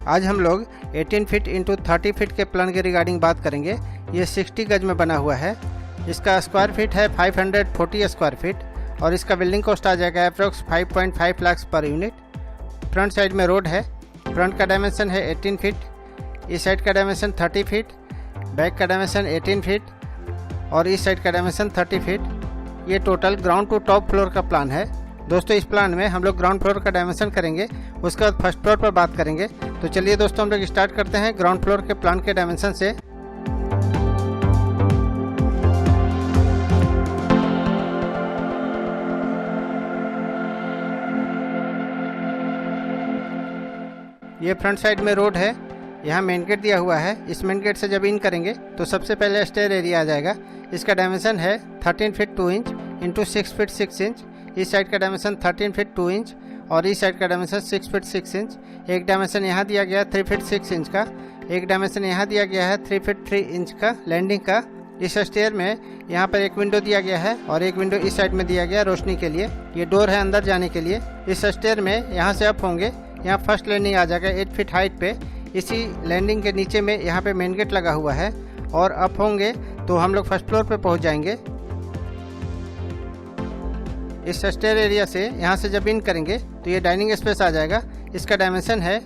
आज हम लोग 18 फीट इंटू 30 फीट के प्लान के रिगार्डिंग बात करेंगे। ये 60 गज में बना हुआ है। इसका स्क्वायर फीट है 540 स्क्वायर फीट और इसका बिल्डिंग कॉस्ट आ जाएगा approx 5.5 lakh per unit. Front side में रोड है। फ्रंट का डायमेंशन है 18 फीट, इस साइड का डायमेंशन 30 फीट, बैक का डायमेंशन 18 फीट और इस साइड का डायमेंशन 30 फीट। ये total ground to top floor का प्लान है। दोस्तों इस प्लान में हम लोग ग्राउंड फ्लोर का डायमेंशन करेंगे, उसके बाद फर्स्ट फ्लोर पर बात करेंगे। तो चलिए दोस्तों हम लोग स्टार्ट करते हैं ग्राउंड फ्लोर के प्लान के डायमेंशन से। ये फ्रंट साइड में रोड है, यहाँ मेन गेट दिया हुआ है। इस मेन गेट से जब इन करेंगे तो सबसे पहले स्टेयर एरिया आ जाएगा। इसका डायमेंशन है 13 feet 2 inch into 6 feet 6 inch. इस साइड का डायमेंशन 13 फीट 2 इंच और इस साइड का डायमेंशन 6 फीट 6 इंच। एक डायमेंशन यहाँ दिया गया है 3 फीट 6 इंच का, एक डायमेंशन यहाँ दिया गया है 3 फीट 3 इंच का लैंडिंग का। इस स्टेयर में यहाँ पर एक विंडो दिया गया है और एक विंडो इस साइड में दिया गया है रोशनी के लिए। ये डोर है अंदर जाने के लिए। इस स्टेयर में यहाँ से अप होंगे, यहाँ फर्स्ट लैंडिंग आ जाएगा 8 फीट हाइट पे। इसी लैंडिंग के नीचे में यहाँ पे मेन गेट लगा हुआ है और अप होंगे तो हम लोग फर्स्ट फ्लोर पे पहुँच जाएंगे। इस स्टेयर एरिया से यहाँ से जब इन करेंगे तो ये डाइनिंग स्पेस आ जाएगा। इसका डायमेंशन है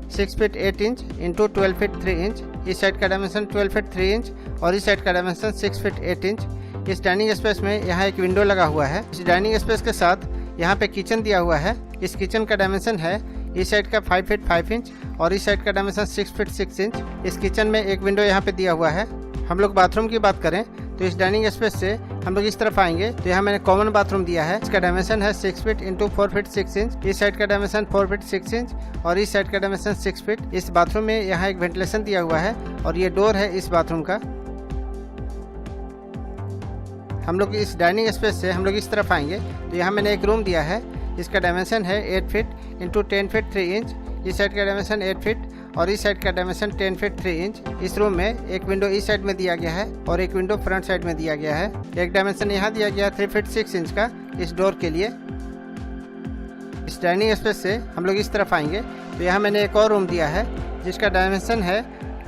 6 feet 8 inch into 12 feet 3 inch. इस साइड का डायमेंशन 12 फीट 3 इंच और इस साइड का डायमेंशन 6 फीट 8 इंच। इस डाइनिंग स्पेस में यहाँ एक विंडो लगा हुआ है। इस डाइनिंग स्पेस के साथ यहाँ पे किचन दिया हुआ है। इस किचन का डायमेंशन है इस साइड का 5 फीट 5 इंच और इस साइड का डायमेंशन 6 फीट 6 इंच। इस किचन में एक विंडो यहाँ पे दिया हुआ है। हम लोग बाथरूम की बात करें तो इस डाइनिंग स्पेस से हम लोग इस तरफ आएंगे तो यहाँ मैंने कॉमन बाथरूम दिया है। इसका डायमेंशन है 6 फीट इंटू 4 फीट 6 इंच। इस साइड का डायमेंशन 4 फीट 6 इंच और इस साइड का डायमेंशन 6 फीट। इस बाथरूम में यहाँ एक वेंटिलेशन दिया हुआ है और ये डोर है इस बाथरूम का। हम लोग इस डाइनिंग स्पेस से हम लोग इस तरफ आएंगे तो यहाँ मैंने एक रूम दिया है। इसका डायमेंशन है 8 फीट इंटू 10 फीट 3 इंच। इस साइड का डायमेंशन 8 फीट और इस साइड का डायमेंशन 10 फीट 3 इंच। इस रूम में एक विंडो इस साइड में दिया गया है और एक विंडो फ्रंट साइड में दिया गया है। एक डायमेंशन यहाँ दिया गया है 3 फीट 6 इंच का इस डोर के लिए। इस डाइनिंग स्पेस से हम लोग इस तरफ आएंगे तो यहाँ मैंने एक और रूम दिया है जिसका डायमेंशन है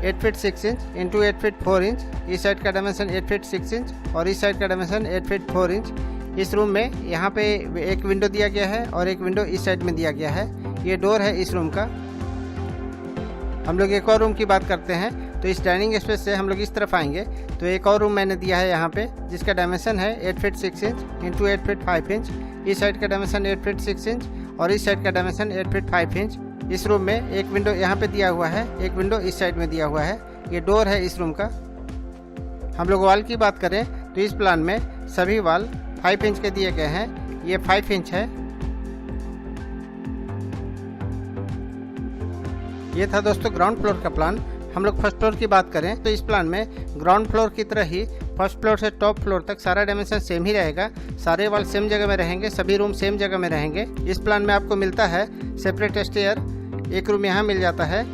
8 feet 6 inch into 8 feet 4 inch. इस साइड का डायमेंशन 8 फीट 6 इंच और इस साइड का डायमेंशन 8 फीट 4 इंच। इस रूम में यहाँ पे एक विंडो दिया गया है और एक विंडो इस साइड में दिया गया है। ये डोर है इस रूम का। हम लोग एक और रूम की बात करते हैं तो इस डाइनिंग स्पेस से हम लोग इस तरफ आएंगे तो एक और रूम मैंने दिया है यहाँ पे जिसका डायमेंशन है 8 feet 6 inch into 8 feet 5 inch. इस साइड का डायमेंशन 8 फीट 6 इंच और इस साइड का डायमेंशन 8 फीट 5 इंच। इस रूम में एक विंडो यहाँ पे दिया हुआ है, एक विंडो इस साइड में दिया हुआ है। ये डोर है इस रूम का। हम लोग वॉल की बात करें तो इस प्लान में सभी वॉल 5 इंच के दिए गए हैं। ये 5 इंच है। ये था दोस्तों ग्राउंड फ्लोर का प्लान। हम लोग फर्स्ट फ्लोर की बात करें तो इस प्लान में ग्राउंड फ्लोर की तरह ही फर्स्ट फ्लोर से टॉप फ्लोर तक सारा डायमेंशन सेम ही रहेगा। सारे वॉल सेम जगह में रहेंगे, सभी रूम सेम जगह में रहेंगे। इस प्लान में आपको मिलता है सेपरेट स्टेयर, एक रूम यहाँ मिल जाता है,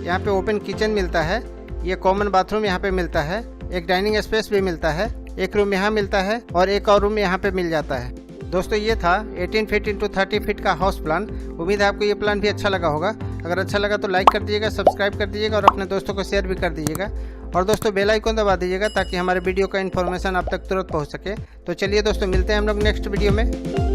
यहाँ पे ओपन किचन मिलता है, ये कॉमन बाथरूम यहाँ पे मिलता है, एक डाइनिंग स्पेस भी मिलता है, एक रूम यहाँ मिलता है और एक और रूम यहाँ पे मिल जाता है। दोस्तों ये था 18 फीट इंटू 30 फीट का हाउस प्लान। उम्मीद है आपको ये प्लान भी अच्छा लगा होगा। अगर अच्छा लगा तो लाइक कर दीजिएगा, सब्सक्राइब कर दीजिएगा और अपने दोस्तों को शेयर भी कर दीजिएगा। और दोस्तों बेल आइकन दबा दीजिएगा ताकि हमारे वीडियो का इन्फॉर्मेशन आप तक तुरंत पहुँच सके। तो चलिए दोस्तों मिलते हैं हम लोग नेक्स्ट वीडियो में।